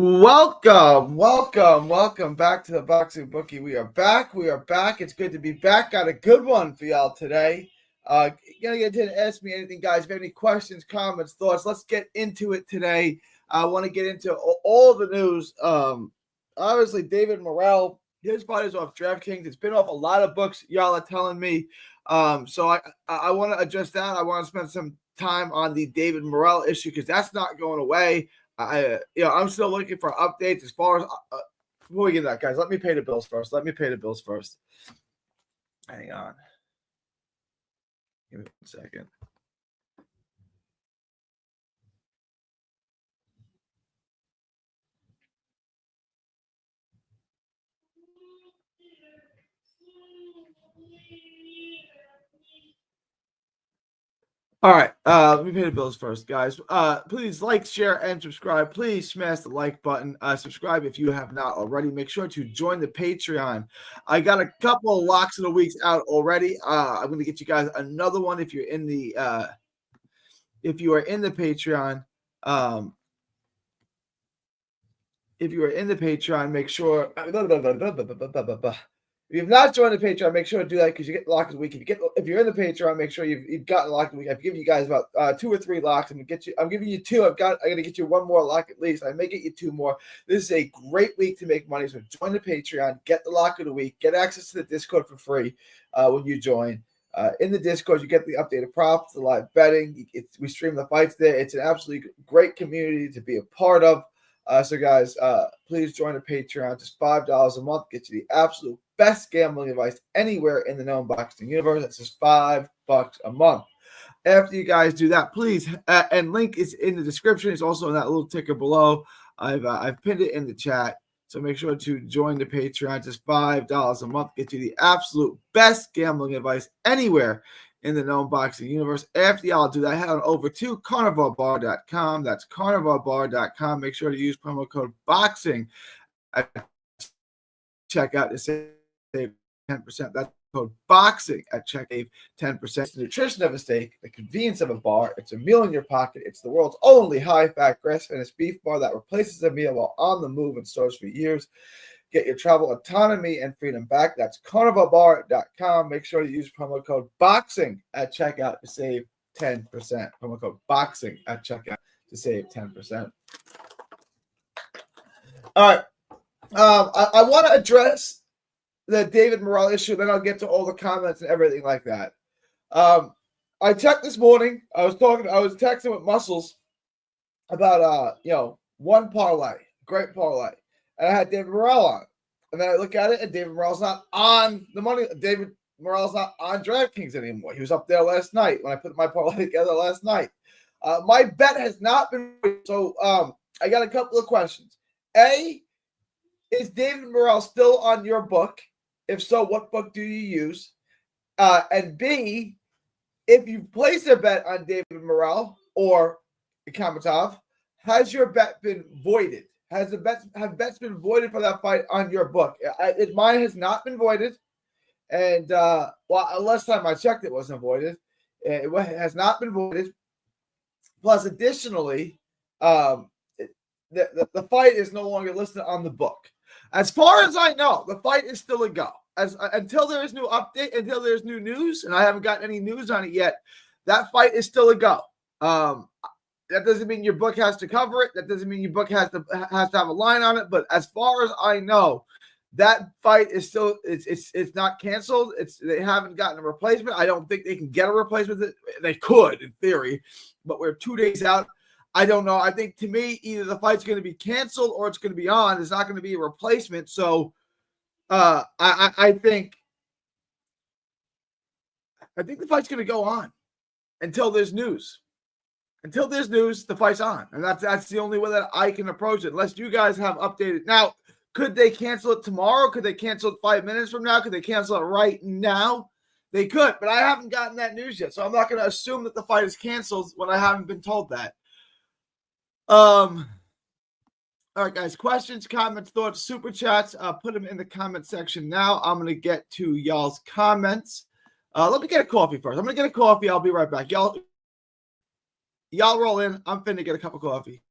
Welcome back to the Boxing Bookie. We are back. It's good to be back. Got a good one for y'all today. Gonna get into Ask Me Anything, guys. If you have any questions, comments, thoughts, let's get into it today. I want to get into all the news. Obviously, David Morrell, his fight is off DraftKings. It's been off a lot of books, y'all are telling me. So I want to address that. I want to spend some time on the David Morrell issue because that's not going away. I'm still looking for updates as far as before we get that, guys. Let me pay the bills first. Hang on. Give me 1 second. All right, let me pay the bills first, guys. Please like, share, and subscribe. Please smash the like button. Subscribe if you have not already. Make sure to join the Patreon. I got a couple of locks of the weeks out already. I'm going to get you guys another one if you're in the Patreon. If you are in the Patreon, make sure. If you've not joined the Patreon, make sure to do that because you get locked of the week. If you're in the Patreon, make sure you've gotten locked of the week. I've given you guys about 2 or 3 locks. I'm giving you 2. I'm going to get you 1 more lock at least. I may get you 2 more. This is a great week to make money. So join the Patreon, get the lock of the week, get access to the Discord for free when you join. In the Discord, you get the updated props, the live betting. We stream the fights there. It's an absolutely great community to be a part of. So guys, please join the Patreon. Just $5 a month gets you the absolute best gambling advice anywhere in the known boxing universe. That's just $5 a month. After you guys do that, please, and link is in the description. It's also in that little ticker below. I've pinned it in the chat. So make sure to join the Patreon. Just $5 a month gets you the absolute best gambling advice anywhere in the known boxing universe. After y'all do that, head on over to carnivalbar.com. That's carnivalbar.com. Make sure to use promo code BOXING at checkout to save 10%. That's code BOXING at checkout, save 10%. It's the nutrition of a steak, the convenience of a bar. It's a meal in your pocket. It's the world's only high-fat, grass-finished beef bar that replaces a meal while on the move and stores for years. Get your travel autonomy and freedom back. That's carnivalbar.com. Make sure to use promo code BOXING at checkout to save 10%. Promo code BOXING at checkout to save 10%. All right. I want to address the David Morrell issue, then I'll get to all the comments and everything like that. I checked this morning. I was texting with Muscles about one parlay, great parlay. And I had David Morrell on. And then I look at it, and David Morrell's not on the money. David Morrell's not on DraftKings anymore. He was up there last night when I put my parlay together last night. My bet has not been. So I got a couple of questions. A, is David Morrell still on your book? If so, what book do you use? And B, if you place a bet on David Morrell or Kamatov, has your bet been voided? Have bets been voided for that fight on your book? Mine has not been voided. And last time I checked, it wasn't voided. It has not been voided. Plus, additionally, the fight is no longer listed on the book. As far as I know, the fight is still a go. Until there is new update, until there's new news, and I haven't gotten any news on it yet, that fight is still a go. That doesn't mean your book has to cover it. That doesn't mean your book has to have a line on it. But as far as I know, that fight is still it's not canceled. They haven't gotten a replacement. I don't think they can get a replacement. They could in theory, but we're 2 days out. I don't know. I think to me, either the fight's going to be canceled or it's going to be on. It's not going to be a replacement. So I think the fight's going to go on until there's news. Until there's news, the fight's on. And that's the only way that I can approach it, unless you guys have updated. Now, could they cancel it tomorrow? Could they cancel it 5 minutes from now? Could they cancel it right now? They could, but I haven't gotten that news yet. So I'm not going to assume that the fight is canceled when I haven't been told that. All right, guys. Questions, comments, thoughts, super chats. Put them in the comment section now. I'm going to get to y'all's comments. Let me get a coffee first. I'm going to get a coffee. I'll be right back. Y'all roll in. I'm finna get a cup of coffee.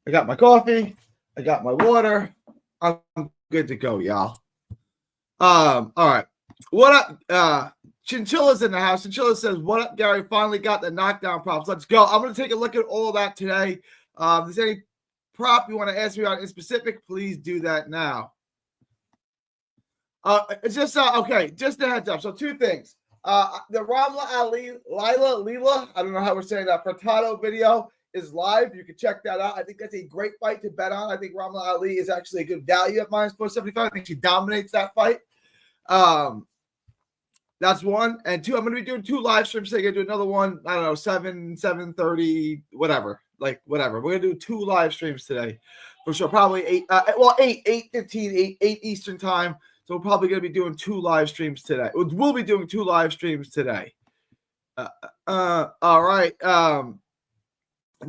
I got my coffee. I got my water. I'm good to go, y'all. All right. What up? Chinchilla's in the house. Chinchilla says, "What up, Gary? Finally got the knockdown props. Let's go." I'm going to take a look at all that today. If there's any prop you want to ask me about in specific, please do that now. It's just okay. Just a heads up. So 2 things. The Ramla Ali Lila, I don't know how we're saying that, Furtado video is live. You can check that out. I think that's a great fight to bet on. I think Ramla Ali is actually a good value at -475. I think she dominates that fight. That's 1. And 2, I'm going to be doing 2 live streams. So I'm going to do another one, I don't know, 7:30, whatever. Like, whatever. We're going to do 2 live streams today for sure. Probably 8, 8:15, 8 Eastern time. So we're probably going to be doing 2 live streams today. We'll be doing 2 live streams today. All right.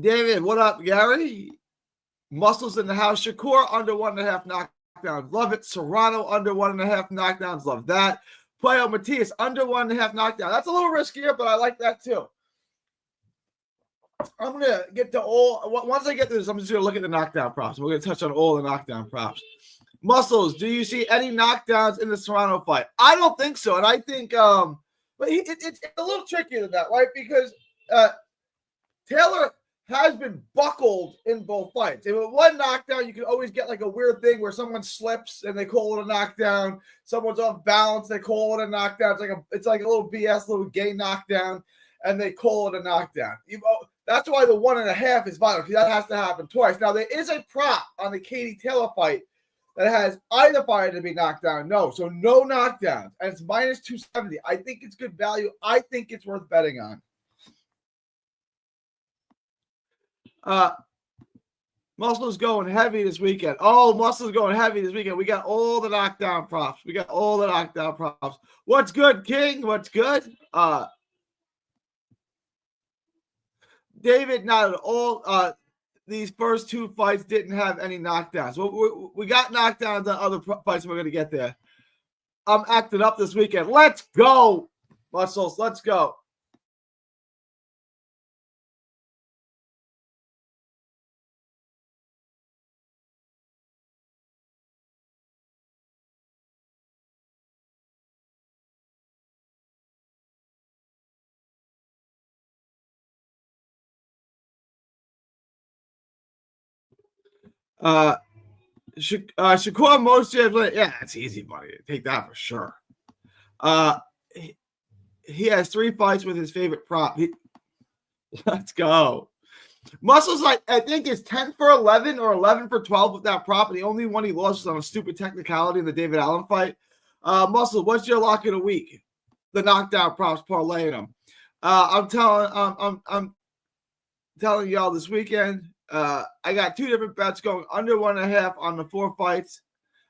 David, what up, Gary? Muscles in the house. Shakur under 1.5 knockdowns. Love it. Serrano under 1.5 knockdowns. Love that. Playo Matias under 1.5 knockdown. That's a little riskier, but I like that too. I'm going to get to all. Once I get through this, I'm just going to look at the knockdown props. We're going to touch on all the knockdown props. Muscles, do you see any knockdowns in the Serrano fight? I don't think so. And I think but it's a little trickier than that, right? Because Taylor has been buckled in both fights. And with 1 knockdown, you can always get like a weird thing where someone slips and they call it a knockdown. Someone's off balance, they call it a knockdown. It's like a little BS, little gay knockdown, and they call it a knockdown. That's why the 1.5 is vital, because that has to happen twice. Now, there is a prop on the Katie Taylor fight that has either fighter to be knocked down. No, so no knockdowns. And it's -270. I think it's good value. I think it's worth betting on. Muscle's going heavy this weekend. Oh, Muscle's going heavy this weekend. We got all the knockdown props. What's good, King? What's good? David, not at all. These first 2 fights didn't have any knockdowns. We got knockdowns on other fights. We're going to get there. I'm acting up this weekend. Let's go, Muscles. Let's go. Shakur Moshe, yeah, it's easy money. Take that for sure. He has 3 fights with his favorite prop. Let's go. Muscles, like, I think it's 10 for 11 or 11 for 12 with that prop. And the only one he lost was on a stupid technicality in the David Allen fight. Muscle, what's your lock of the week? The knockdown props, parlaying them. I'm telling y'all this weekend. I got 2 different bets going under 1.5 on the 4 fights.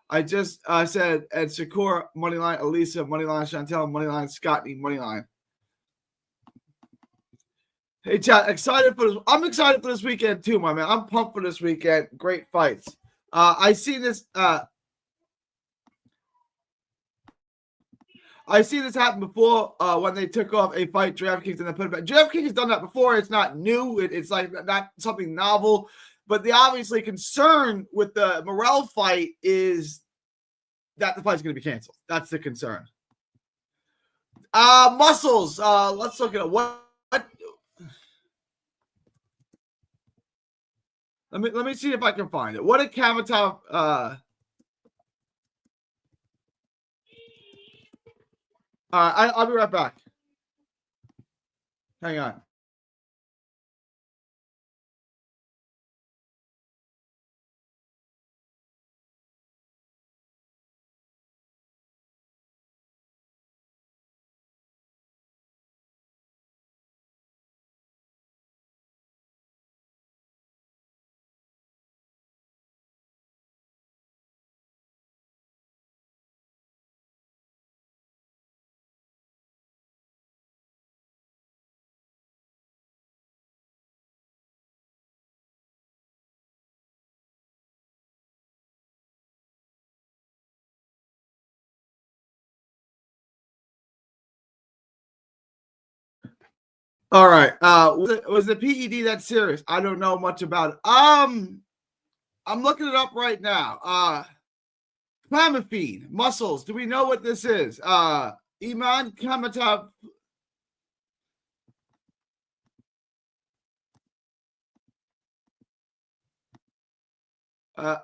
I just said Ed Shakur moneyline, Elisa moneyline, Chantel moneyline, Scotty moneyline. Hey, chat, excited for this. I'm excited for this weekend too, my man. I'm pumped for this weekend. Great fights. I see this happen before when they took off a fight DraftKings and they put it back. DraftKings has done that before. It's not new. It's like not something novel. But the obviously concern with the Morrell fight is that the fight's going to be canceled. That's the concern. Muscles. Let's look at it. What? Let me see if I can find it. What did Kamatov? All right, I'll be right back. Hang on. All right. Was the PED that serious? I don't know much about it. I'm looking it up right now. Clamifene, muscles. Do we know what this is? Iman Kamatov.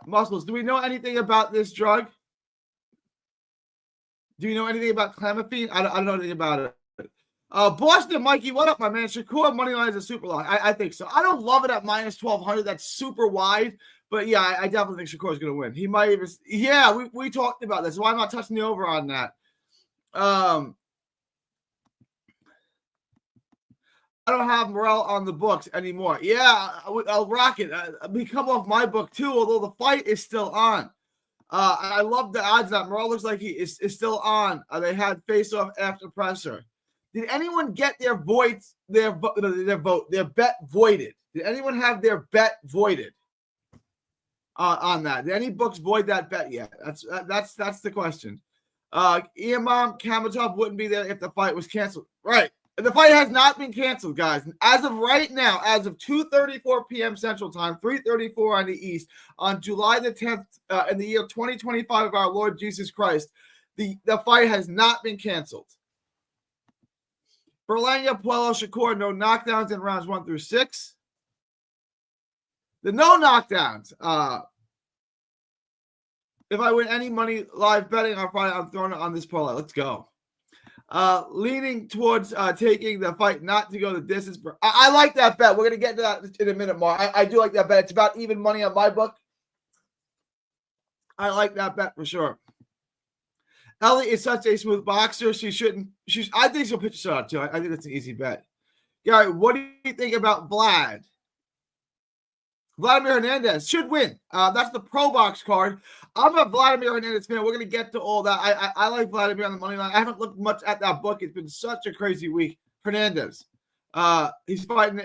Muscles. Do we know anything about this drug? Do you know anything about Clamifene? I don't know anything about it. Boston, Mikey, what up, my man? Shakur money line is a super long. I think so. I don't love it at minus 1,200. That's super wide. But yeah, I definitely think Shakur's going to win. He might even. Yeah, we talked about this. Why am I not touching the over on that? I don't have Morrell on the books anymore. Yeah, I'll rock it. We come off my book too, although the fight is still on. I love the odds that Morrell looks like he is still on. They had face off after presser. Did anyone get their bet voided? Did anyone have their bet voided on that? Did any books void that bet yet? That's the question. Imam Kamatov wouldn't be there if the fight was canceled. Right. The fight has not been canceled, guys. As of right now, as of 2:34 p.m. Central Time, 3:34 on the East, on July the 10th, in the year 2025 of our Lord Jesus Christ, the fight has not been canceled. Berlanga, Puello, Shakur, no knockdowns in rounds 1 through 6. The no knockdowns. If I win any money live betting on Friday, I'm throwing it on this parlay. Let's go. Leaning towards taking the fight not to go the distance. I like that bet. We're going to get to that in a minute more. I do like that bet. It's about even money on my book. I like that bet for sure. Ellie is such a smooth boxer. I think she'll pitch a shot too. I think that's an easy bet. Gary, what do you think about Vlad? Vladimir Hernandez should win. That's the Pro Box card. I'm a Vladimir Hernandez fan. We're going to get to all that. I like Vladimir on the money line. I haven't looked much at that book. It's been such a crazy week. Hernandez. He's fighting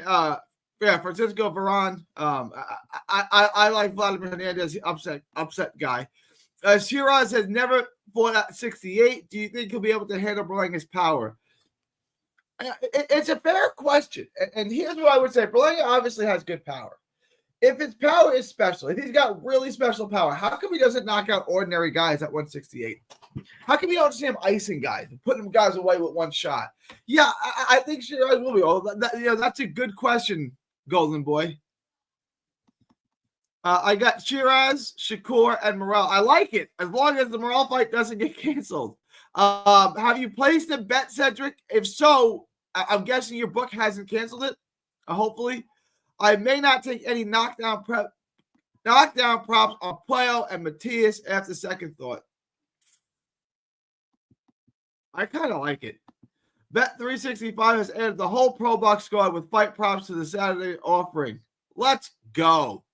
Francisco Varane. I like Vladimir Hernandez. He's upset guy. Shiraz has never fought at 68. Do you think he'll be able to handle Berlanga's power? It's a fair question. And here's what I would say. Berlanga obviously has good power. If his power is special, if he's got really special power, how come he doesn't knock out ordinary guys at 168? How come you don't see him icing guys and putting guys away with one shot? Yeah, I think Shiraz will be. That's a good question, Golden Boy. I got Shiraz, Shakur, and Morrell. I like it as long as the Morrell fight doesn't get canceled. Have you placed a bet, Cedric? If so, I'm guessing your book hasn't canceled it. Hopefully. I may not take any knockdown props on Puello and Matias after second thought. I kind of like it. Bet 365 has added the whole Pro Box squad with fight props to the Saturday offering. Let's go.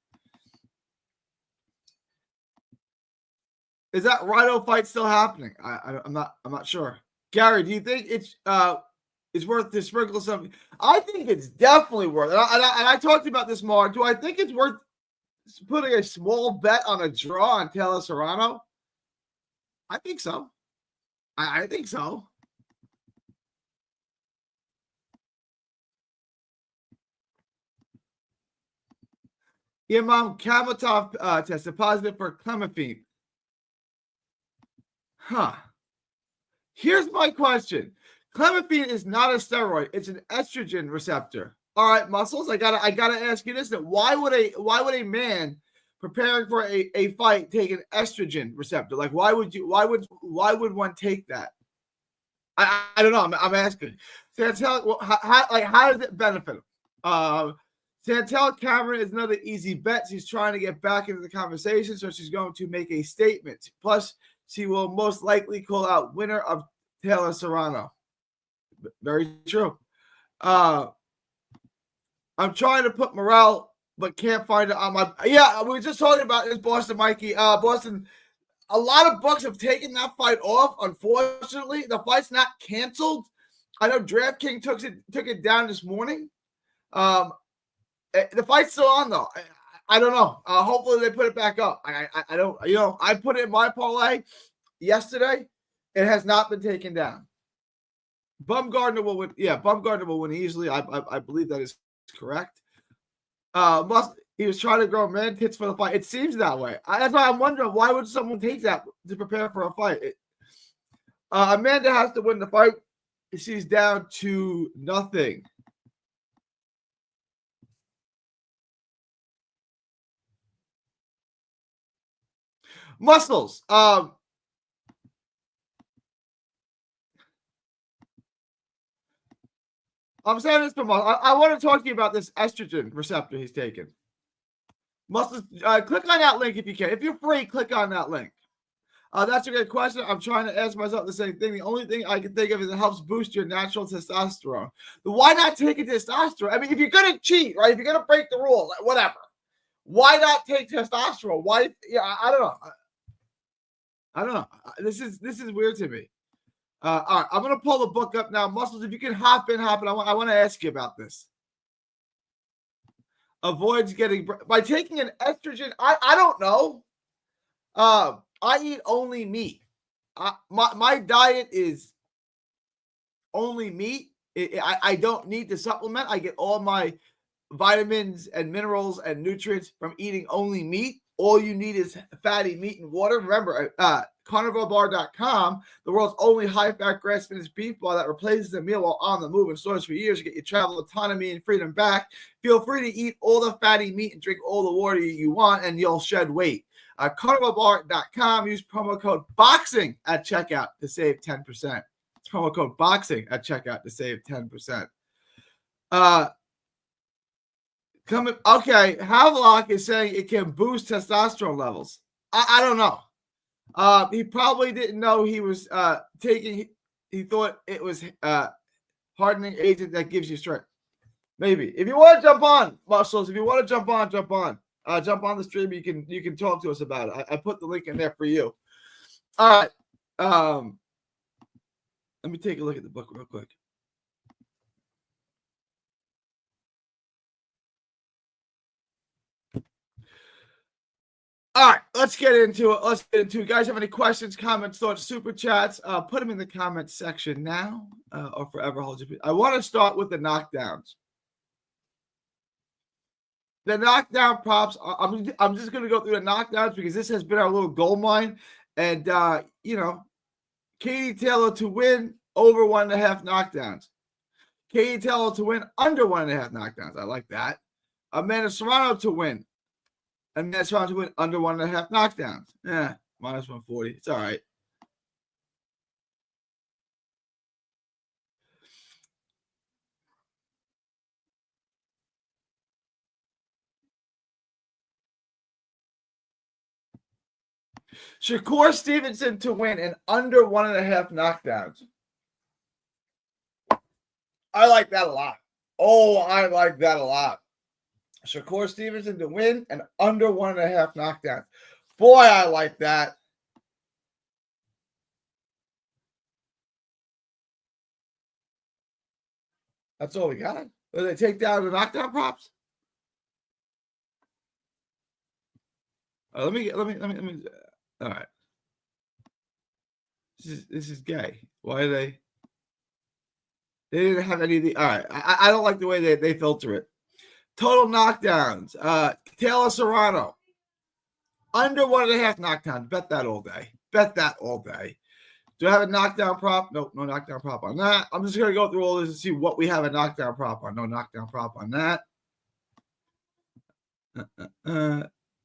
Is that Rhino fight still happening? I'm not sure. Gary, do you think it's worth to sprinkle some? I think it's definitely worth it. And I talked about this more. Do I think it's worth putting a small bet on a draw on Taylor Serrano? I think so. I think so. Imam Kamatov tested positive for Clamifene. Here's my question. Clamifene is not a steroid; it's an estrogen receptor. All right, muscles. I gotta ask you this: then why would a man preparing for a fight take an estrogen receptor? Like, why would one take that? I don't know. I'm asking. Santel, how does it benefit him? Santel Cameron is another easy bet. She's trying to get back into the conversation, so she's going to make a statement. Plus, she will most likely call out winner of Taylor Serrano. Very true. I'm trying to put Morrell, but can't find it on my. Yeah, we were just talking about this, Boston, Mikey. Boston. A lot of books have taken that fight off. Unfortunately, the fight's not canceled. I know DraftKings took it down this morning. The fight's still on though. I don't know. Hopefully they put it back up. I don't. I put it in my parlay yesterday. It has not been taken down. Bumgardner will win. Yeah, Bumgardner will win easily. I believe that is correct. He was trying to grow man tits for the fight. It seems that way. That's why I'm wondering, why would someone take that to prepare for a fight? Amanda has to win the fight. She's down to nothing. Muscles. I'm saying this for muscles. I want to talk to you about this estrogen receptor he's taking. Muscles. Click on that link if you can. If you're free, click on that link. That's a good question. I'm trying to ask myself the same thing. The only thing I can think of is it helps boost your natural testosterone. But why not take a testosterone? I mean, if you're going to cheat, right? If you're going to break the rule, like, whatever. Why not take testosterone? Why? Yeah, I don't know. I don't know. This is weird to me. All right, I'm going to pull the book up now. Muscles, if you can hop in. I want to ask you about this. Avoids getting by taking an estrogen. I don't know. I eat only meat. My diet is only meat. I don't need to supplement. I get all my vitamins and minerals and nutrients from eating only meat. All you need is fatty meat and water. Remember, carnivorebar.com, the world's only high-fat grass-finished beef bar that replaces the meal while on the move and stores for years to get your travel autonomy and freedom back. Feel free to eat all the fatty meat and drink all the water you want, and you'll shed weight. Carnivorebar.com. Use promo code BOXING at checkout to save 10%. It's promo code BOXING at checkout to save 10%. Okay, Havelock is saying it can boost testosterone levels. I don't know. He probably didn't know he was taking. He thought it was hardening agent that gives you strength. Maybe. If you want to jump on, Muscles, if you want to jump on. Jump on the stream. You can talk to us about it. I put the link in there for you. All right. Let me take a look at the book real quick. All right, let's get into it. Guys, have any questions, comments, thoughts, super chats? Put them in the comments section now, or forever hold your peace. I want to start with the knockdowns. The knockdown props. I'm just going to go through the knockdowns because this has been our little gold mine, and Katie Taylor to win over 1.5 knockdowns. Katie Taylor to win under 1.5 knockdowns. I like that. Amanda Serrano to win. And that's trying to win under 1.5 knockdowns. Yeah, minus 140. It's all right. Shakur Stevenson to win and under 1.5 knockdowns. I like that a lot. Oh, I like that a lot. Shakur Stevenson to win and under 1.5 knockdowns. Boy, I like that. That's all we got. Will they take down the knockdown props? Let me. All right. This is gay. Why are they? They didn't have any of the. All right. I don't like the way they filter it. Total knockdowns. Taylor Serrano. Under 1.5 knockdowns. Bet that all day. Do I have a knockdown prop? Nope, no knockdown prop on that. I'm just going to go through all this and see what we have a knockdown prop on. No knockdown prop on that.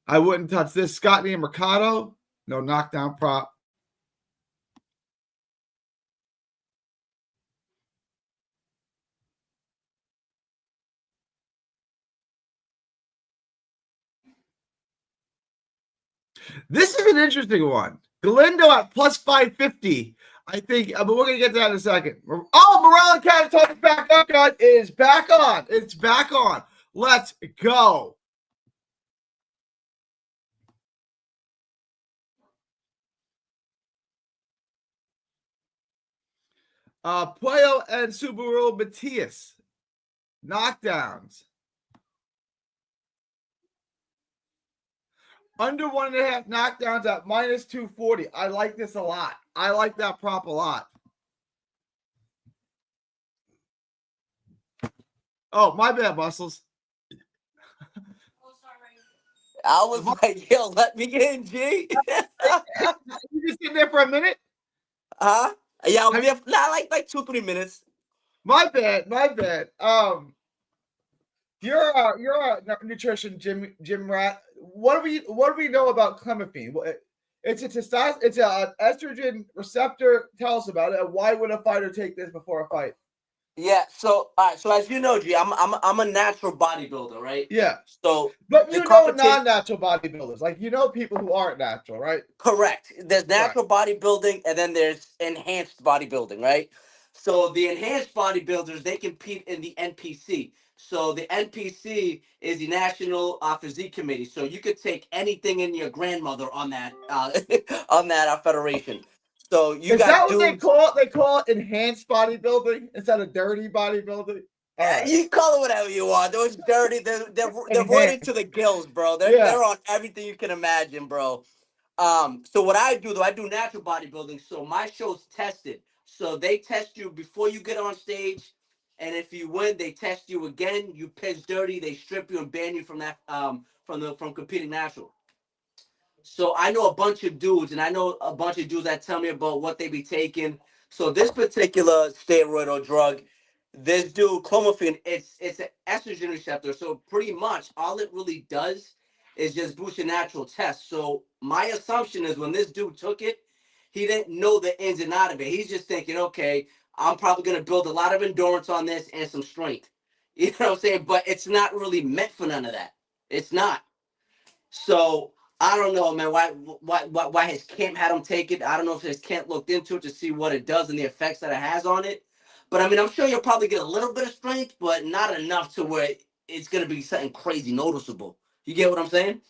I wouldn't touch this. Scotty and Mercado. No knockdown prop. This is an interesting one. Galindo at plus 550. I think, but we're going to get to that in a second. Oh, Morale Cat talking back up, guys. It is back on. It's back on. Let's go. Puello and Subaru Matias. Knockdowns. Under 1.5 knockdowns at minus 240. I like this a lot. I like that prop a lot. Oh, my bad, Muscles. I was like, yo, let me in, G. You just sitting there for a minute? Huh? Yeah, I was Have there for, nah, like 2-3 minutes. My bad, my bad. You're a nutrition gym rat. What do we know about clementine? It's a testosterone. It's a estrogen receptor. Tell us about it. And why would a fighter take this before a fight? Yeah. So, all right. So as you know, G, I'm a natural bodybuilder, right? Yeah, So but the you know competition. non-natural bodybuilders, like people who aren't natural, right? Correct. There's Right. natural bodybuilding and then there's enhanced bodybuilding, right? So the enhanced bodybuilders, they compete in the NPC. So the NPC is the National Physique Committee. So you could take anything in your grandmother on that on that federation. So you Is that got what they dudes. call it? They call it enhanced bodybuilding instead of dirty bodybuilding. All right, You call it whatever you want. Those dirty. They're roided to enhanced. the gills, bro. Yeah. They're on everything you can imagine, bro. So what I do though, I do natural bodybuilding. So my show's tested. So they test you before you get on stage, and if you win, they test you again. You piss dirty, they strip you and ban you from that from competing natural. So I know a bunch of dudes, and I know a bunch of dudes that tell me about what they be taking. So this particular steroid or drug, this dude clomiphene, it's an estrogen receptor. So pretty much all it really does is just boost your natural test. So my assumption is when this dude took it, he didn't know the ins and out of it. He's just thinking, okay, I'm probably gonna build a lot of endurance on this and some strength. You know what I'm saying? But it's not really meant for none of that. It's not. So I don't know, man. Why his camp had him take it? I don't know if his camp looked into it to see what it does and the effects that it has on it. But I mean, I'm sure you'll probably get a little bit of strength, but not enough to where it's gonna be something crazy noticeable. You get what I'm saying?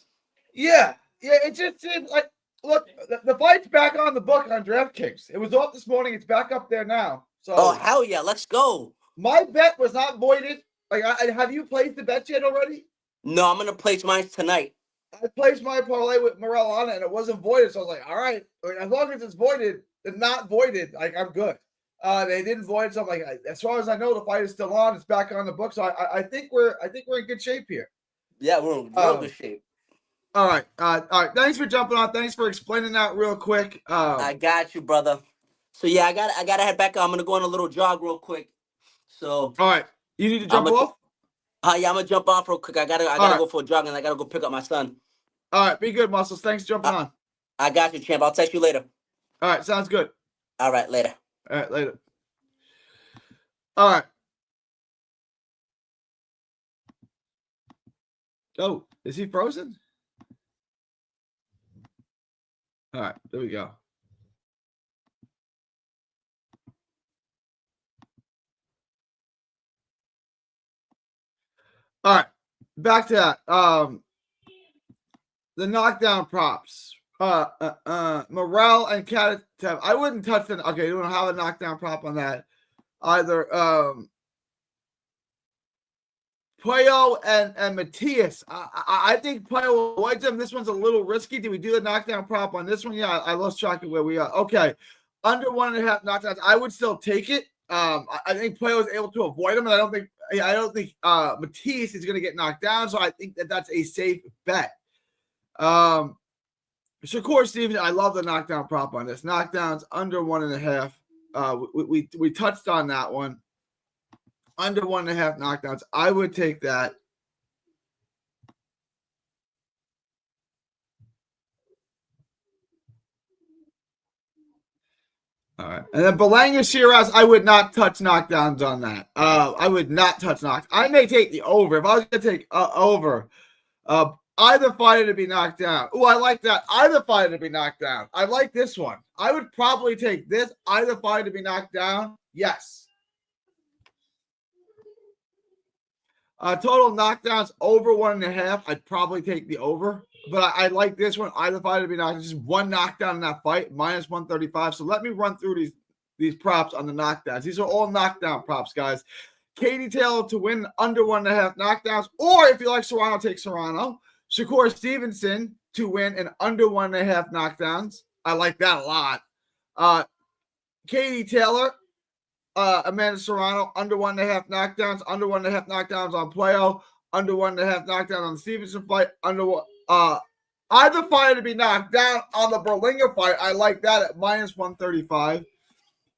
Yeah, yeah. It just seems like look, the fight's back on the book on DraftKings. It was off this morning. It's back up there now. Oh So hell yeah, let's go. my bet was not voided. Like, have you placed the bet yet already? No, I'm gonna place mine tonight. I placed my parlay with Morel on it, and it wasn't voided. So I was like, all right, as long as it's voided and not voided, like I'm good. They didn't void, so I'm like, as far as I know, the fight is still on. It's back on the book, so I think we're in good shape here. Yeah, we're in real good shape. All right, all right. Thanks for jumping on. Thanks for explaining that real quick. I got you, brother. So yeah, I gotta head back. I'm gonna go on a little jog real quick. So All right, you need to I'm jump gonna off. yeah, I'm gonna jump off real quick. I gotta Right. go for a jog and I gotta go pick up my son. All right, be good, Muscles. Thanks for jumping on. I got you, champ. I'll text you later. All right, sounds good. All right, later. All right, later. All right. Oh, is he frozen? All right, there we go. All right, back to that. The knockdown props. Morel and Katatev. I wouldn't touch them. Okay, you don't have a knockdown prop on that either. Puyo and Matthias. I think Puyo avoids them. This one's a little risky. Did we do the knockdown prop on this one? Yeah, I lost track of where we are. Okay, under 1.5 knockdowns. I would still take it. I think Puyo was able to avoid them, and I don't think Matthias is going to get knocked down. So I think that's a safe bet. Shakur Stevenson, I love the knockdown prop on this. Knockdowns under 1.5. We touched on that one. Under 1.5 knockdowns. I would take that. All right. And then Belanga Shiraz, I would not touch knockdowns on that. I would not touch knocks. I may take the over. If I was going to take over, either fighter to be knocked down. Oh, I like that. Either fighter to be knocked down. I like this one. I would probably take this. Either fighter to be knocked down. Yes. Total knockdowns over 1.5. I'd probably take the over. But I like this one. Either fighter to be knocked down. Just one knockdown in that fight. Minus 135. So let me run through these props on the knockdowns. These are all knockdown props, guys. Katie Taylor to win under 1.5 knockdowns. Or if you like Serrano, take Serrano. Shakur Stevenson to win an under 1.5 knockdowns. I like that a lot. Katie Taylor, Amanda Serrano, under 1.5 knockdowns. Under 1.5 knockdowns on Puyo. Under 1.5 knockdown on the Stevenson fight. Under Either fighter to be knocked down. On the Berlinger fight, I like that at minus 135.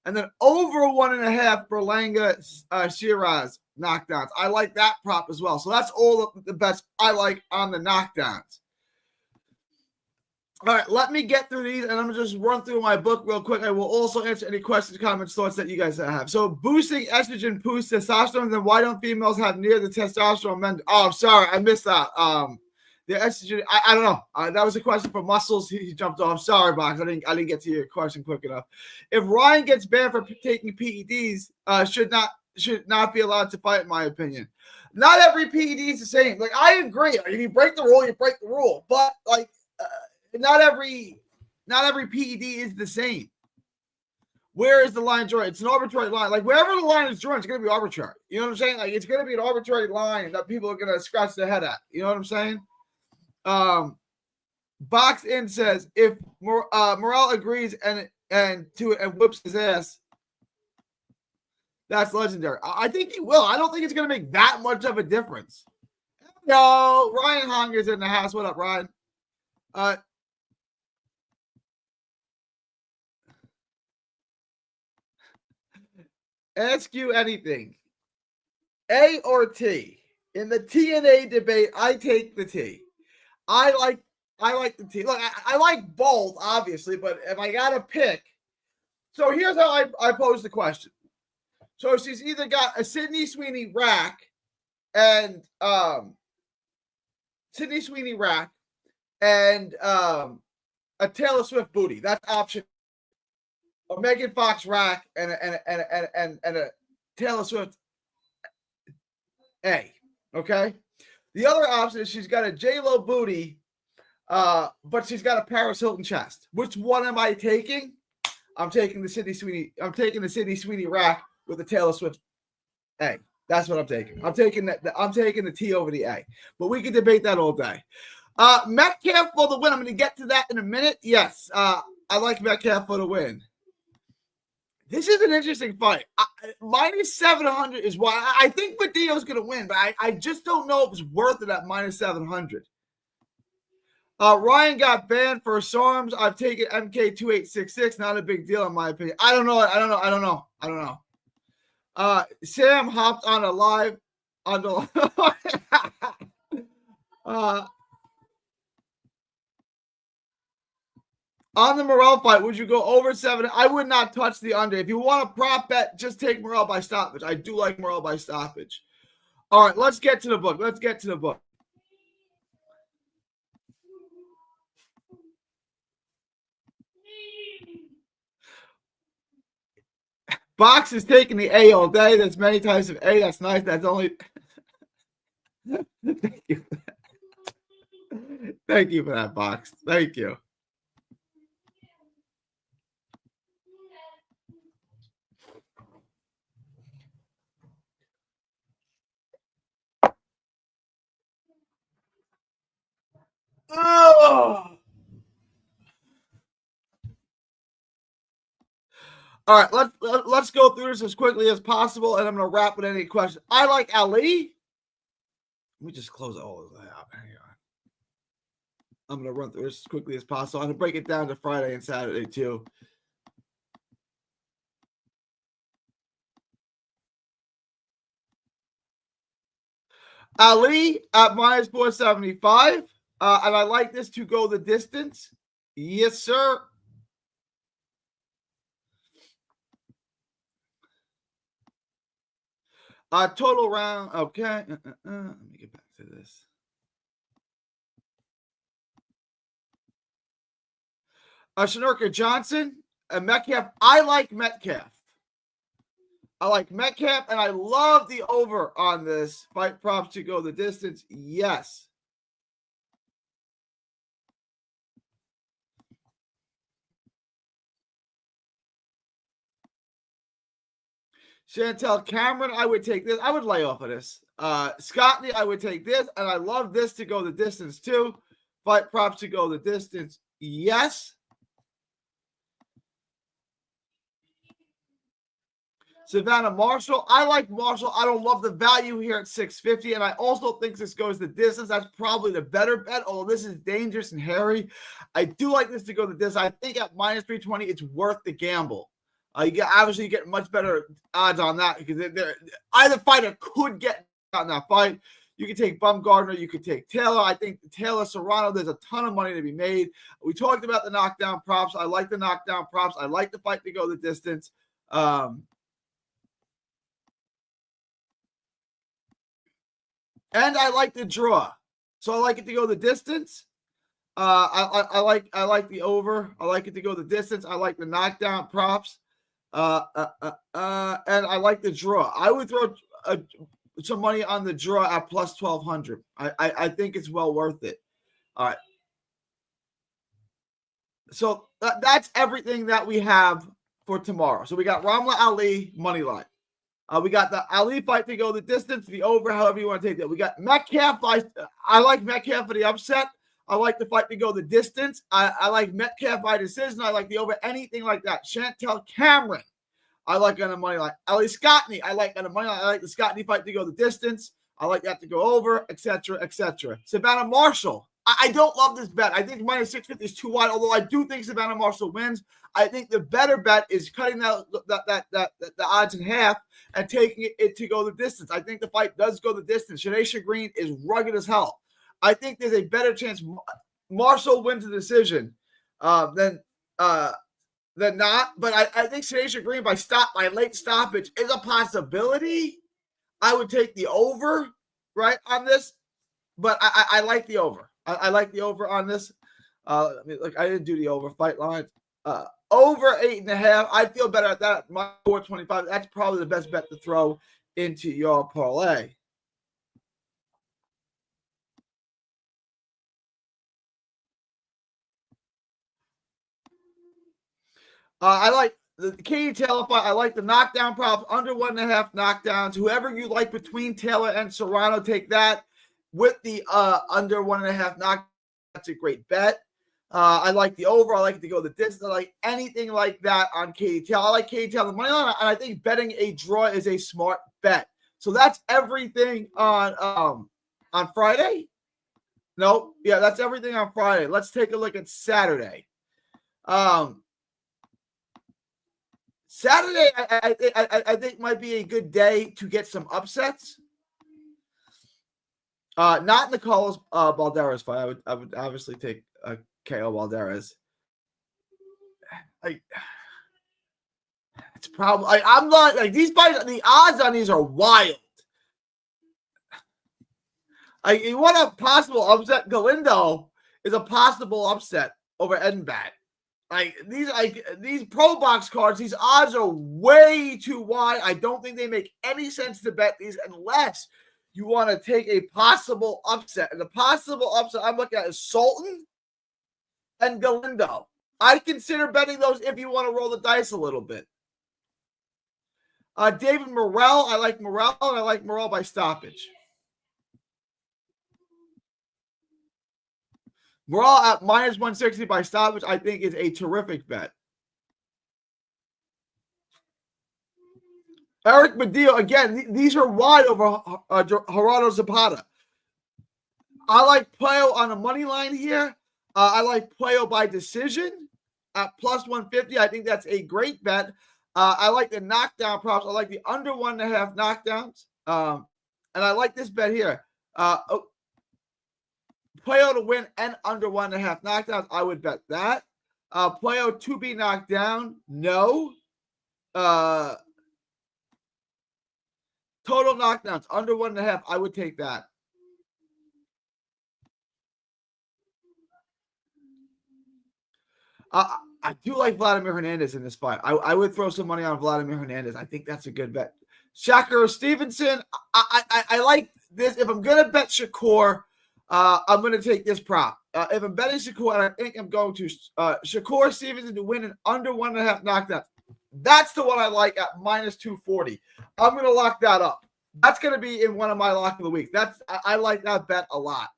And then over 1.5 Berlanga Shiraz knockdowns. I like that prop as well. So that's all the bets I like on the knockdowns. All right, let me get through these, and I'm going to just run through my book real quick. I will also answer any questions, comments, thoughts that you guys have. So boosting estrogen boosts testosterone, then why don't females have near the testosterone men? Oh, I'm sorry. I missed that. The estrogen, I don't know. That was a question for Muscles. He jumped off. Sorry, Box. I didn't get to your question quick enough. If Ryan gets banned for taking PEDs, should not be allowed to fight, in my opinion. Not every PED is the same. Like, I agree. Like, if you break the rule, you break the rule. But like, not every PED is the same. Where is the line drawn? It's an arbitrary line. Like, wherever the line is drawn, it's going to be arbitrary. You know what I'm saying? Like, it's going to be an arbitrary line that people are going to scratch their head at. You know what I'm saying? Box In says if Morale agrees and whips his ass, that's legendary. I think he will. I don't think it's going to make that much of a difference. Yo, Ryan Honger's in the house. What up, Ryan? Ask you anything. A or T? In the TNA debate, I take the T. I like the T. Look, I like both, obviously, but if I got to pick. So here's how I pose the question. So she's either got a Sydney Sweeney rack and a Taylor Swift booty. That's option. A Megan Fox rack and a Taylor Swift A. Okay. The other option is she's got a J-Lo booty, but she's got a Paris Hilton chest. Which one am I taking? I'm taking the Sydney Sweeney. I'm taking the Sydney Sweeney rack with the Taylor Swift A. That's what I'm taking. I'm taking the T over the A. But we can debate that all day. Metcalf for the win. I'm going to get to that in a minute. Yes, I like Metcalf for the win. This is an interesting fight. Minus 700 is why I think Medino's going to win, but I just don't know if it's worth it at minus 700. Ryan got banned for SARMs. I've taken MK2866. Not a big deal in my opinion. I don't know. Sam hopped on a live on the on the Morale fight, would you go over 7? I would not touch the under. If you want a prop bet, just take Morale by stoppage. I do like Morale by stoppage. All right, let's get to the book. Box is taking the A all day. There's many types of A. That's nice. That's only. Thank you. Thank you for that, Box. Thank you. Oh! All right, let's go through this as quickly as possible, and I'm going to wrap with any questions. I like Ali. Let me just close all of that out. Hang on. I'm going to run through this as quickly as possible. I'm going to break it down to Friday and Saturday, too. Ali at minus 475. And I like this to go the distance. Yes, sir. Total round. Okay. Let me get back to this. Shanorka Johnson and Metcalf. I like Metcalf. And I love the over on this. Fight props to go the distance. Yes. Chantel Cameron, I would take this. I would lay off of this. Scotty, I would take this. And I love this to go the distance too. Fight props to go the distance. Yes. Savannah Marshall. I like Marshall. I don't love the value here at 650, and I also think this goes the distance. That's probably the better bet, although this is dangerous and hairy. I do like this to go the distance. I think at minus 320, it's worth the gamble. You get much better odds on that because either fighter could get on that fight. You could take Bumgardner. You could take Taylor. I think Taylor Serrano, there's a ton of money to be made. We talked about the knockdown props. I like the knockdown props. I like the fight to go the distance. And I like the draw. So I like it to go the distance. I like the over. I like it to go the distance. I like the knockdown props. And I like the draw. I would throw some money on the draw at plus 1,200. I think it's well worth it. All right. So that's everything that we have for tomorrow. So we got Ramla Ali money line. We got the Ali fight to go the distance, the over, however you want to take that. We got Metcalf. I like Metcalf for the upset. I like the fight to go the distance. I like Metcalf by decision. I like the over, anything like that. Chantel Cameron, I like on the money line. Ali Scottney, I like on the money line. I like the Scottney fight to go the distance. I like that to go over, etc., etc. Savannah Marshall, I don't love this bet. I think minus 650 is too wide, although I do think Savannah Marshall wins. I think the better bet is cutting the odds in half and taking it to go the distance. I think the fight does go the distance. Shanesha Green is rugged as hell. I think there's a better chance Marshall wins the decision than not. But I think Shanesha Green by late stoppage is a possibility. I would take the over right on this, but I like the over. I like the over on this. I didn't do the over fight line. Over 8.5. I feel better at that. My 425. That's probably the best bet to throw into your parlay. I like the Katie Taylor fight. I like the knockdown props, under 1.5 knockdowns. Whoever you like between Taylor and Serrano, take that with the under 1.5 knockdowns. That's a great bet. I like the over. I like it to go the distance. I like anything like that on Katie Taylor. I like Katie Taylor the money line, and I think betting a draw is a smart bet. So that's everything on Friday. No, yeah, that's everything on Friday. Let's take a look at Saturday. Saturday, I think might be a good day to get some upsets. Not in the Carlos Balderas fight. I would obviously take KO Balderas. It's probably I'm not like these fights. The odds on these are wild. You want a possible upset? Galindo is a possible upset over Edenbat. These pro box cards, these odds are way too wide. I don't think they make any sense to bet these unless you want to take a possible upset. And the possible upset I'm looking at is Sultan and Galindo. I'd consider betting those if you want to roll the dice a little bit. David Morrell, I like Morrell, and I like Morrell by stoppage. Morrell at minus 160 by stoppage, I think, is a terrific bet. Eric Badillo, again, these are wide over Gerardo Zapata. I like Puello on the money line here. I like Puello by decision at plus 150. I think that's a great bet. I like the knockdown props. I like the under 1.5 knockdowns. And I like this bet here. Puello to win and under 1.5 knockdowns. I would bet that. Puello to be knocked down. No. Total knockdowns under 1.5. I would take that. I do like Vladimir Hernandez in this fight. I would throw some money on Vladimir Hernandez. I think that's a good bet. Shakur Stevenson. I like this. If I'm going to bet Shakur, I'm going to take this prop. If I'm betting Shakur, and I think I'm going to Shakur Stevenson to win an under 1.5 knockdown. That's the one I like at minus 240. I'm going to lock that up. That's going to be in one of my lock of the week. I like that bet a lot.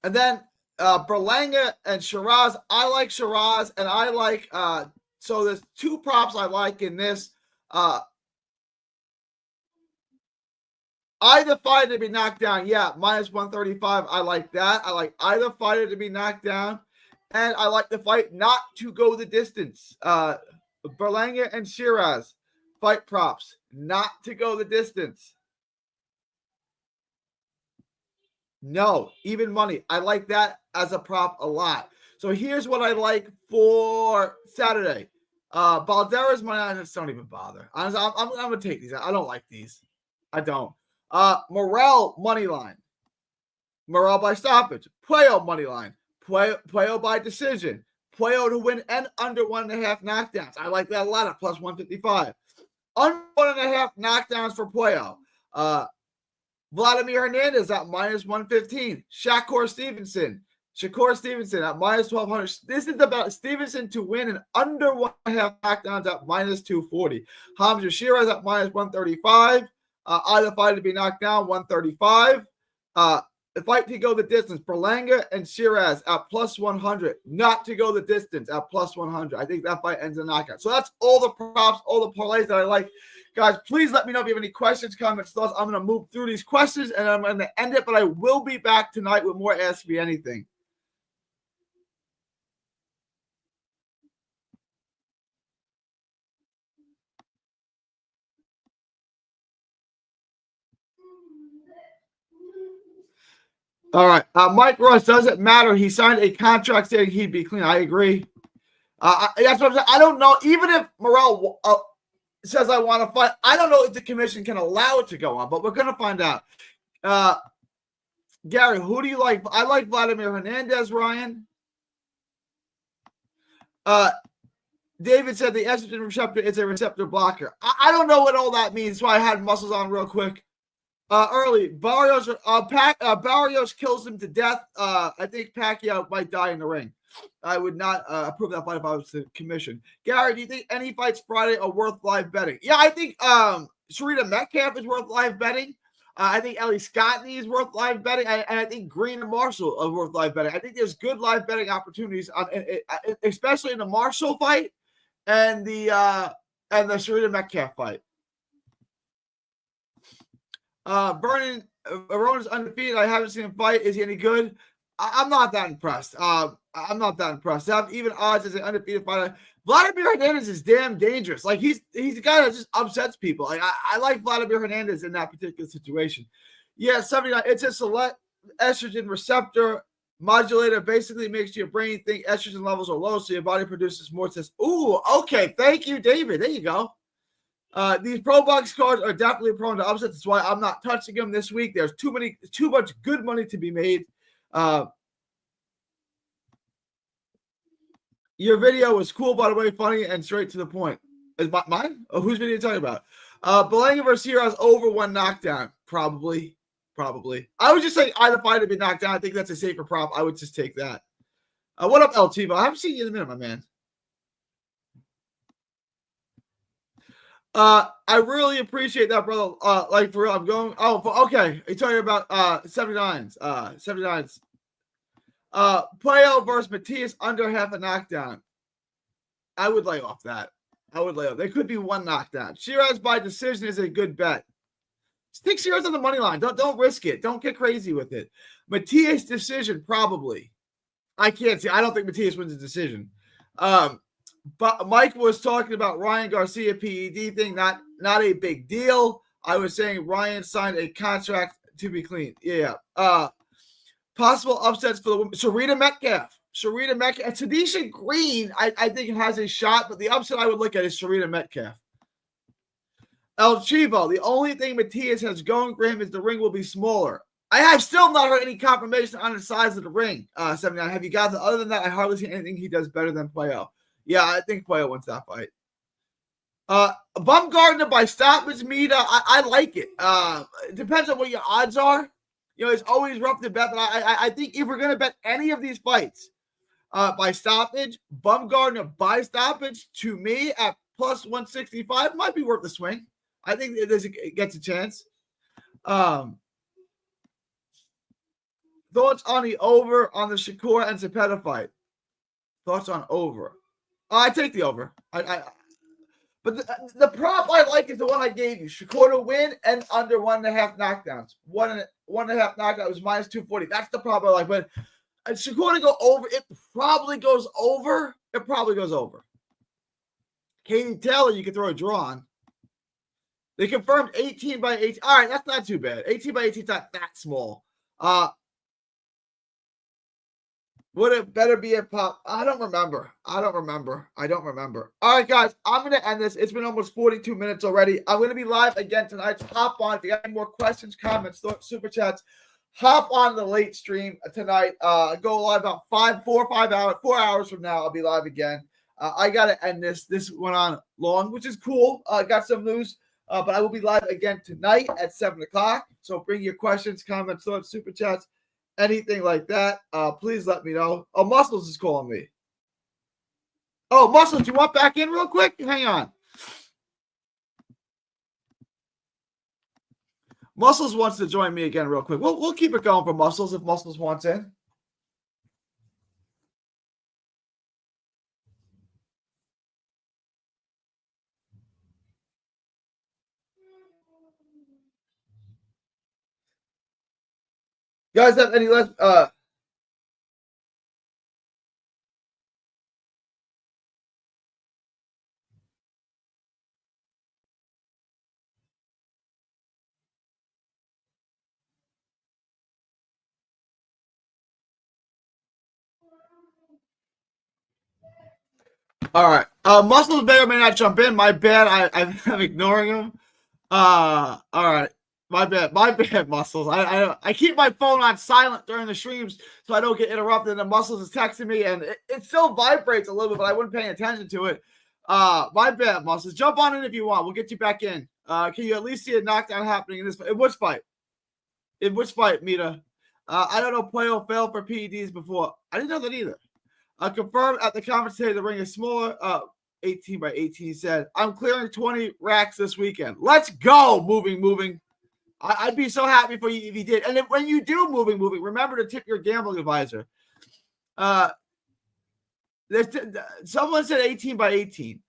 And then Berlanga and Shiraz. I like Shiraz, and I like so there's two props I like in this. Either fighter to be knocked down. Yeah, minus 135. I like that. I like either fighter to be knocked down. And I like the fight not to go the distance. Berlanga and Shiraz, fight props, not to go the distance. No, even money. I like that as a prop a lot. So here's what I like for Saturday. Baldera's money. I just don't even bother. I'm going to take these. I don't like these. I don't. Morel money line. Morel by stoppage. Puello money line. Puello by decision. Puello to win and under 1.5 knockdowns. I like that a lot at plus 155. Under 1.5 knockdowns for Puello. Vladimir Hernandez at minus 115. Shakur Stevenson at minus 1,200. This is about Stevenson to win and under 1.5 knockdowns at minus 240. Hamza Shiraz at minus 135. Either fight to be knocked down, 135. The fight to go the distance, Berlanga and Shiraz at plus 100. Not to go the distance at plus 100. I think that fight ends in knockout. So that's all the props, all the parlays that I like. Guys, please let me know if you have any questions, comments, thoughts. I'm going to move through these questions and I'm going to end it, but I will be back tonight with more Ask Me Anything. All right. Mike Ross, doesn't matter. He signed a contract saying he'd be clean. I agree. That's what I'm saying. I don't know. Even if Morel says I want to fight, I don't know if the commission can allow it to go on, but we're going to find out. Gary, who do you like? I like Vladimir Hernandez, Ryan. David said the estrogen receptor is a receptor blocker. I don't know what all that means, so I had muscles on real quick. Early, Barrios kills him to death. I think Pacquiao might die in the ring. I would not approve that fight if I was the commission. Gary, do you think any fights Friday are worth live betting? Yeah, I think Sharita Metcalf is worth live betting. I think Ellie Scottney is worth live betting, and I think Green and Marshall are worth live betting. I think there's good live betting opportunities, especially in the Marshall fight and the Sharita Metcalf fight. Vernon Rowan's undefeated. I haven't seen him fight. Is he any good? I'm not that impressed. I'm not that impressed. To have even odds as an undefeated fighter. Vladimir Hernandez is damn dangerous. Like he's the guy that just upsets people. Like I like Vladimir Hernandez in that particular situation. Yeah, 79. It's a select estrogen receptor modulator. Basically makes your brain think estrogen levels are low, so your body produces more testosterone. Ooh, okay. Thank you, David. There you go. These pro box cards are definitely prone to upsets. That's why I'm not touching them this week. There's too much good money to be made. Your video was cool, by the way, funny and straight to the point. Is mine? Oh, whose video are you talking about? Belanga versus Shiraz over 1 knockdown. Probably. I would just say either fight to be knocked down. I think that's a safer prop. I would just take that. What up, El Tivo? I haven't seen you in a minute, my man. I really appreciate that, brother. Like for real, I'm going. Oh, okay. You're talking about 79s. 79s. Puello versus Matias under half a knockdown. I would lay off that. There could be 1 knockdown. Shiraz by decision is a good bet. Stick Shiraz on the money line. Don't risk it. Don't get crazy with it. Matias decision probably. I can't see. I don't think Matias wins a decision. But Mike was talking about Ryan Garcia PED thing, not a big deal. I was saying Ryan signed a contract to be clean. Yeah. Possible upsets for the women. Sharita Metcalf. Tanisha Green, I think it has a shot, but the upset I would look at is Sharita Metcalf. El Chivo, the only thing Matias has going for him is the ring will be smaller. I have still not heard any confirmation on the size of the ring. 79. Have you got that? Other than that, I hardly see anything he does better than Puello. Yeah, I think Puello wins that fight. Bumgardner by stoppage, Mida. I like it. It depends on what your odds are. You know, it's always rough to bet, but I think if we're going to bet any of these fights by stoppage, Bumgardner by stoppage, to me, at plus 165, might be worth the swing. I think it gets a chance. Thoughts on the over on the Shakur and Zepeda fight? Thoughts on over? I take the over. But the prop I like is the one I gave you. Shakur to win and under 1.5 knockdowns. One and a half knockdown was minus 240. That's the prop I like. But Shakur to go over, it probably goes over. It probably goes over. Katie Taylor, you can throw a draw on. They confirmed 18 by 18. All right, that's not too bad. 18 by 18 is not that small. Would it better be a pop? I don't remember. All right, guys, I'm going to end this. It's been almost 42 minutes already. I'm going to be live again tonight. So hop on. If you got any more questions, comments, super chats, hop on the late stream tonight. Go live about 4 hours from now. I'll be live again. I got to end this. This went on long, which is cool. Got some news, but I will be live again tonight at 7 o'clock. So bring your questions, comments, thoughts, super chats, anything like that. Please let me know. Oh, Muscles is calling me. Oh, Muscles, you want back in real quick? Hang on. Muscles wants to join me again real quick. We'll keep it going for Muscles if Muscles wants in. You guys have any less? All right. Muscles may or may not jump in. My bad. I'm ignoring him. All right. My bad, Muscles. I keep my phone on silent during the streams so I don't get interrupted. And Muscles is texting me, and it still vibrates a little bit, but I wasn't paying attention to it. My bad, Muscles. Jump on in if you want. We'll get you back in. Can you at least see a knockdown happening in this? In which fight? Mita? I don't know. Puello failed for PEDs before. I didn't know that either. Confirmed at the conference today the ring is smaller. 18 by 18 said, I'm clearing 20 racks this weekend. Let's go. Moving. I'd be so happy for you if you did. And if, when you do moving, remember to tip your gambling advisor. Someone said 18 by 18.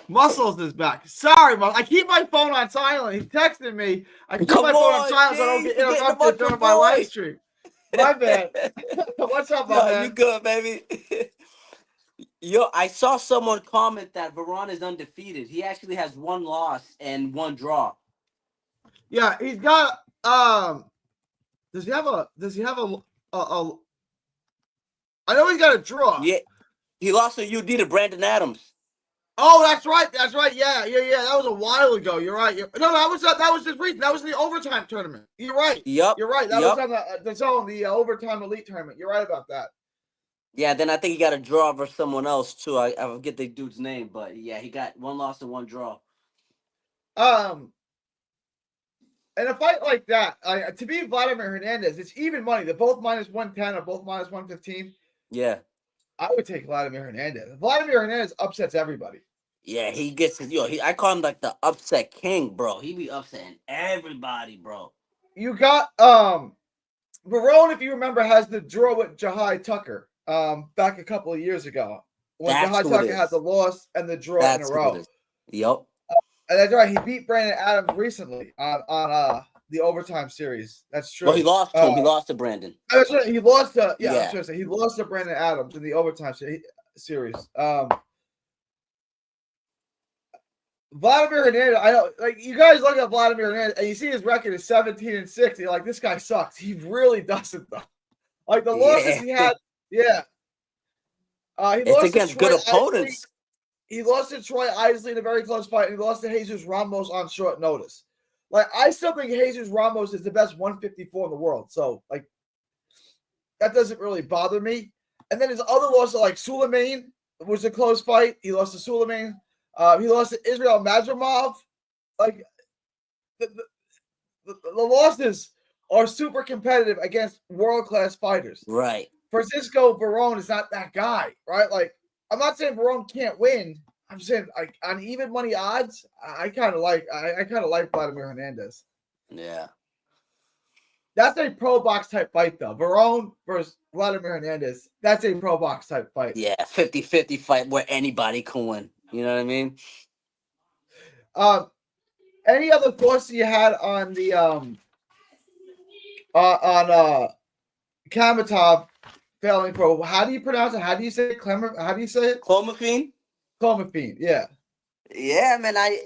Muscles is back. Sorry, I keep my phone on silent. He's texting me. I keep my phone on silent so I don't get interrupted during my live stream. My bad. What's up, my man? You good, baby? Yo, I saw someone comment that Varane is undefeated. He actually has 1 loss and 1 draw. Yeah, he's got does he have a I know he's got a draw. Yeah. He lost a UD to Brandon Adams. Oh, that's right. Yeah. That was a while ago. You're right. No, that was just recent. That was the overtime tournament. You're right. Yep. You're right. That was on the overtime elite tournament. You're right about that. Yeah, then I think he got a draw versus someone else too. I forget the dude's name, but yeah, he got 1 loss and 1 draw. In a fight like that, to be Vladimir Hernandez, it's even money. They're both minus 110 or both minus 115. Yeah. I would take Vladimir Hernandez. Vladimir Hernandez upsets everybody. Yeah, he gets I call him like the upset king, bro. He be upsetting everybody, bro. You got Varone, if you remember, has the draw with Jahai Tucker back a couple of years ago. When Jahai Tucker had the loss and the draw in a row. Yep. And that's right. He beat Brandon Adams recently on the overtime series. That's true. Well, he lost to him. He lost to Brandon. That's right. He lost to he lost to Brandon Adams in the overtime series. Vladimir Hernandez, I know, like, you guys look at Vladimir Hernandez and you see his record is 17-6. You're like, this guy sucks. He really doesn't, though. Like the losses he had, he lost against good opponents. He lost to Troy Isley in a very close fight, and he lost to Jesus Ramos on short notice. Like, I still think Jesus Ramos is the best 154 in the world. So, like, that doesn't really bother me. And then his other losses, like Suleiman, was a close fight. He lost to Suleiman. He lost to Israel Madrimov. Like, the losses are super competitive against world-class fighters. Right. Francisco Varone is not that guy, right? Like, I'm not saying Varone can't win. I'm saying like on even money odds, I kind of like Vladimir Hernandez. Yeah. That's a pro box type fight though. Verone versus Vladimir Hernandez. That's a pro box type fight. Yeah, 50-50 fight where anybody can win. You know what I mean? Um, any other thoughts you had on the on Kamatov failing pro? How do you pronounce it? How do you say it? How do you say it? Clomiphene? Clomiphene. Yeah. Yeah, man. I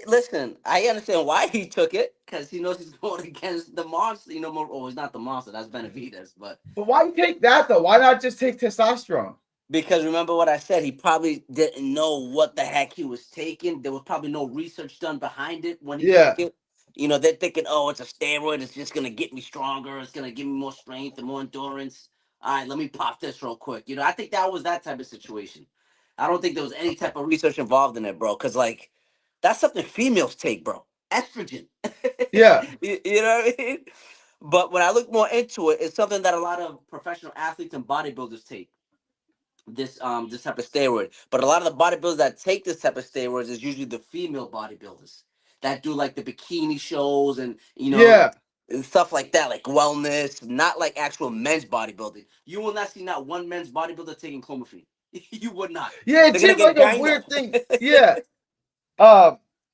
understand why he took it because he knows he's going against the monster. You know, oh, it's not the monster. That's Benavidez, but But why take that though? Why not just take testosterone? because remember what I said, he probably didn't know what the heck he was taking. There was probably no research done behind it when he Yeah. took it. You know, they're thinking, oh, it's a steroid. It's just gonna get me stronger. It's gonna give me more strength and more endurance. All right, let me pop this real quick. You know, I think that was that type of situation. I don't think there was any type of research involved in it, bro. Because like, that's something females take, bro. Estrogen. Yeah. You know what I mean? But when I look more into it, it's something that a lot of professional athletes and bodybuilders take this type of steroid. But a lot of the bodybuilders that take this type of steroids is usually the female bodybuilders that do like the bikini shows and Yeah. and stuff like that, like wellness, not like actual men's bodybuilding. You will not see not one men's bodybuilder taking clomiphene. You would not. Yeah. It They're gonna seems get like a gyno. weird thing. Yeah.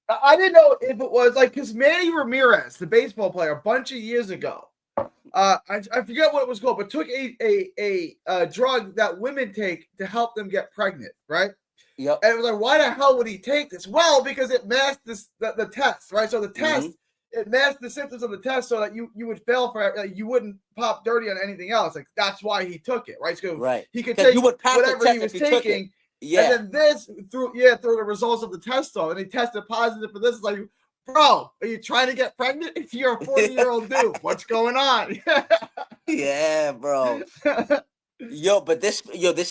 I didn't know if it was like because Manny Ramirez, the baseball player, a bunch of years ago, I forget what it was called, but took a drug that women take to help them get pregnant, right? Yep. And it was like, why the hell would he take this? Well, because it masked the test, right? So the Mm-hmm. test, it masked the symptoms of the test so that you would fail for like, you wouldn't pop dirty on anything else. Like that's why he took it, right? So Right. he could Because you take would pass the whatever he test if was you took it. taking, and Yeah. then this through the results of the test though, and he tested positive for this. It's like, bro, are you trying to get pregnant? You're a 40-year-old dude. What's going on? Yeah, bro. This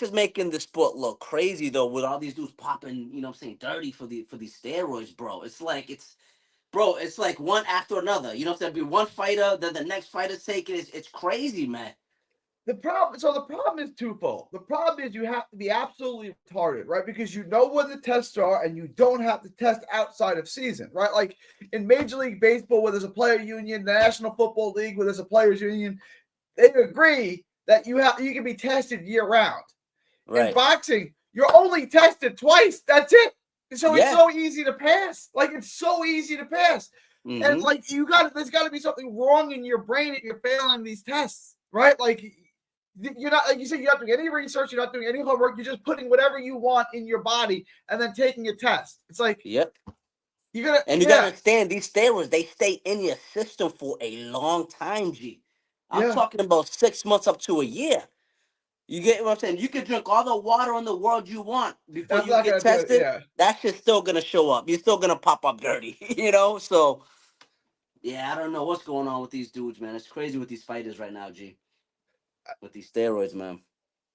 is making the sport look crazy though, with all these dudes popping, you know what I'm saying, dirty for these steroids, bro. It's like one after another. You know what I'm saying? Be one fighter, then the next fighter's taking it. It's crazy, man. The problem is twofold. The problem is you have to be absolutely retarded, right? Because you know when the tests are and you don't have to test outside of season, right? Like in Major League Baseball, where there's a player union, the National Football League, where there's a players union, they agree that you can be tested year round. In Right. boxing, you're only tested twice. That's it. So it's Yeah. so easy to pass. Like it's so easy to pass. And Mm-hmm. like there's got to be something wrong in your brain if you're failing these tests, right? Like you're not, like you said, you're not doing any research, you're not doing any homework, you're just putting whatever you want in your body and then taking a test. It's like Yep. you're gonna, And you gotta yeah, understand these steroids, they stay in your system for a long time, G. I'm yeah. talking about 6 months up to a year. You get what I'm saying? You can drink all the water in the world you want before That's you not get gonna do it. tested. Yeah, That shit's still gonna show up. You're still gonna pop up dirty, you know. So yeah, I don't know what's going on with these dudes, man. It's crazy with these fighters right now, G. With these steroids, man.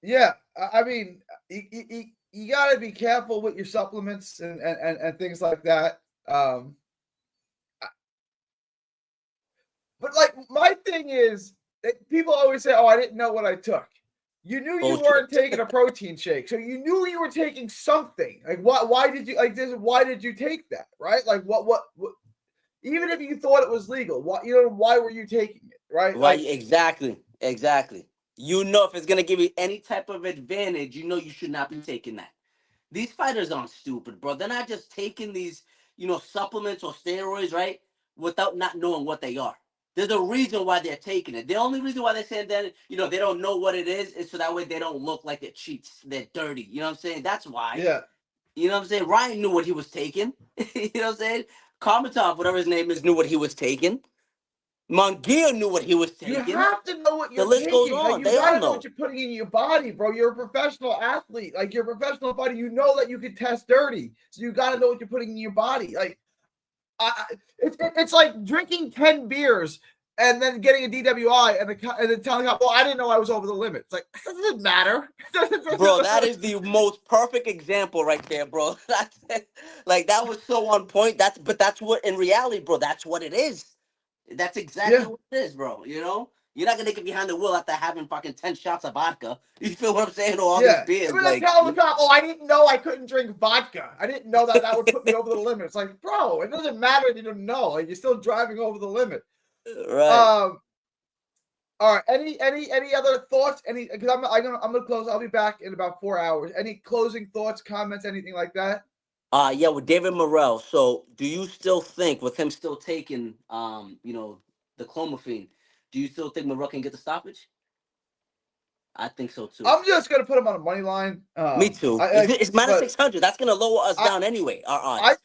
yeah. I mean, you got to be careful with your supplements and things like that. Um, but like my thing is, people always say, "Oh, I didn't know what I took." You knew you Bullshit. weren't taking a protein shake, so you knew you were taking something. Like, why did you like this? Why did you take that? Right? Like, what? Even if you thought it was legal, why were you taking it? Right? Why? Like, Exactly. Exactly. You know, if it's gonna give you any type of advantage, you know you should not be taking that. These fighters aren't stupid, bro. They're not just taking these, supplements or steroids, right? Without not knowing what they are. There's a reason why they're taking it. The only reason why they're saying that, they don't know what it is so that way they don't look like they're cheats. They're dirty. You know what I'm saying? That's why. yeah, You know what I'm saying? Ryan knew what he was taking. You know what I'm saying? Karmatov, whatever his name is, knew what he was taking. Munguia knew what he was you taking. have to know what The you're list goes taking. Like, on. you They all got to know what know. you're putting in your body, bro. You're a professional athlete. Like, you're a professional fighter. You know that you can test dirty, so you got to know what you're putting in your body. Like, it's like drinking 10 beers and then getting a DWI and then telling them, well, I didn't know I was over the limit. It's like, it doesn't matter. Bro, that is the most perfect example right there, bro. Like that was so on point. That's what in reality, bro, that's what it is. That's exactly Yeah. what it is, bro. You know? You're not gonna get behind the wheel after having fucking 10 shots of vodka. You feel what I'm saying? Or all Yeah. these beers. I mean, Like, tell the cop, I didn't know I couldn't drink vodka. I didn't know that would put me over the limit. It's like, bro, it doesn't matter if you don't know. Like, you're still driving over the limit. right. All right. Any other thoughts? Because I'm gonna close. I'll be back in about 4 hours. Any closing thoughts, comments, anything like that? Yeah, with David Morrell. So, do you still think, with him still taking, the clomiphene, do you still think Morrell can get the stoppage? I think so too. I'm just gonna put him on a money line. Me too. It's minus 600. That's gonna lower us down anyway. Our odds.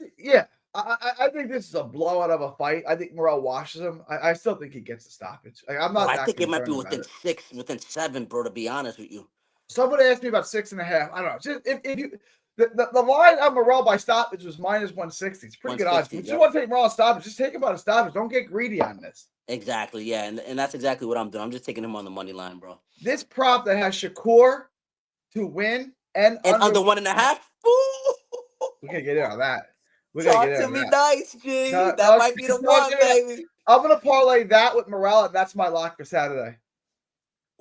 I think this is a blowout of a fight. I think Morrell washes him. I still think he gets the stoppage. Like, I'm not. I think it might be within 6, within 7, bro. To be honest with you. Somebody asked me about 6.5. I don't know. Just if you the line on Morrell by stoppage was minus 160. It's pretty good odds. If you want to take Morrell stoppage, just take him out of stoppage. Don't get greedy on this. Exactly. Yeah, and that's exactly what I'm doing. I'm just taking him on the money line, bro. This prop that has Shakur to win and under 1.5. We can't get in on that. Talk to me nice, G. That might be the one, baby. I'm gonna parlay that with Morrell, and that's my lock for Saturday.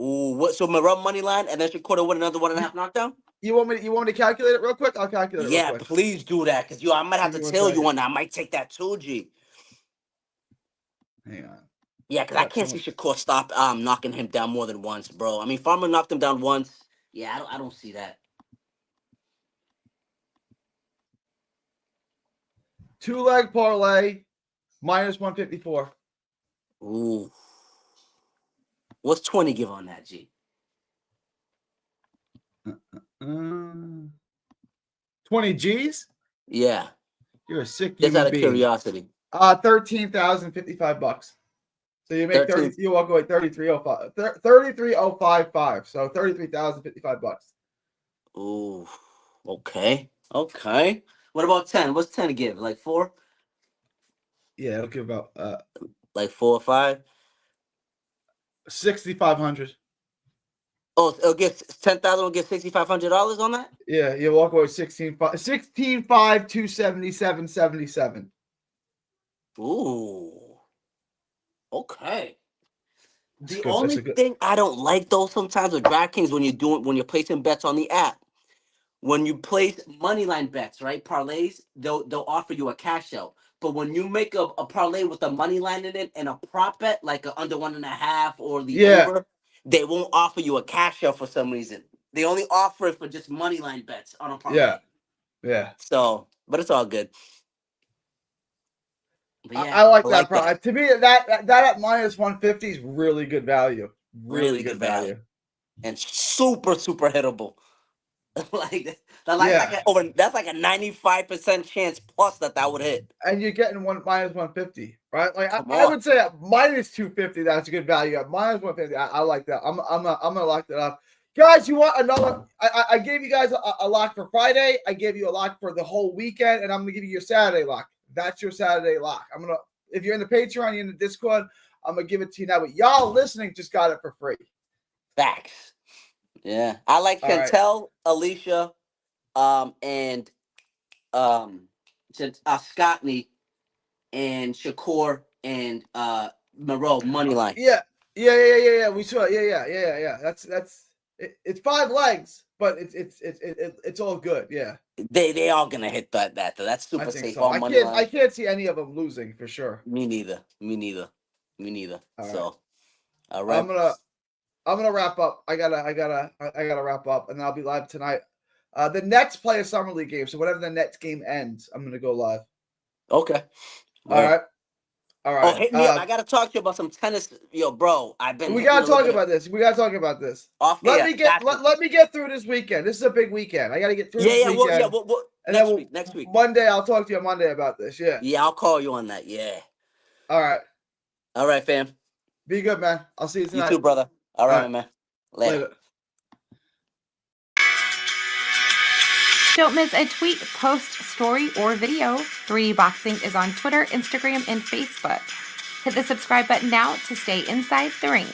Ooh, what? So Morrell money line, and then Shakur to win another 1.5 knockdown. You want me to calculate it real quick? I'll calculate it. Yeah, real quick. Please do that, because I might have to tell you on that. I might take that too, G. Hang on. Yeah, because I can't see Shakur stop knocking him down more than once, bro. I mean, Farmer knocked him down once. Yeah, I don't see that. 2-leg parlay, minus 154. Ooh. What's 20 give on that, G? 20 G's? Yeah. You're a sick Just human out of being. curiosity. $13,055. So you make 30. You walk away 33.05. 33.055. So $33,055. Ooh. Okay. What about 10? What's 10 to give? Like 4? Yeah, it'll give about like 4 or 5. 6,500. Oh, it'll get 10,000. Will get $6,500 on that. Yeah, you walk away 16,277.77. Ooh. Okay. The only thing I don't like though sometimes with DraftKings when you're placing bets on the app, when you place moneyline bets, right, parlays, they'll offer you a cash out. But when you make a parlay with a money line in it and a prop bet, like a under 1.5 or the over, they won't offer you a cash out for some reason. They only offer it for just money line bets on a parlay. Yeah. So, but it's all good. Yeah, I like that prop. To me, that at minus 150 is really good value. Really good value. And super, super hittable. That's like a 95% chance plus that would hit. And you're getting minus 150, right? Like I would say at minus 250, that's a good value. At minus 150, I like that. I'm gonna lock that up. Guys, you want another? I gave you guys a lock for Friday. I gave you a lock for the whole weekend, and I'm gonna give you your Saturday lock. That's your Saturday lock. If you're in the Patreon, you're in the Discord, I'm gonna give it to you now. But y'all listening just got it for free. Facts. Yeah, I like Chantel, Alicia, and Scottney, and Shakur, and Monroe moneyline. Yeah. We saw it. Yeah. That's it's 5 legs, but it's all good. Yeah. They all gonna hit that though. That's super safe. So. I can't see any of them losing for sure. Me neither. All so, all right. I'm gonna wrap up. I gotta wrap up, and then I'll be live tonight. The Nets play a summer league game, so whenever the Nets game ends, I'm gonna go live. Okay. All right. Oh, hit me up. I gotta talk to you about some tennis. Yo, bro, We gotta talk about this. Let me get through this weekend. This is a big weekend. I gotta get through this weekend. Next week. Monday, I'll talk to you on Monday about this. Yeah. Yeah, I'll call you on that. Yeah. All right. All right, fam. Be good, man. I'll see you tonight. You too, brother. All right, man. Later. Don't miss a tweet, post, story, or video. 3D Boxing is on Twitter, Instagram, and Facebook. Hit the subscribe button now to stay inside the ring.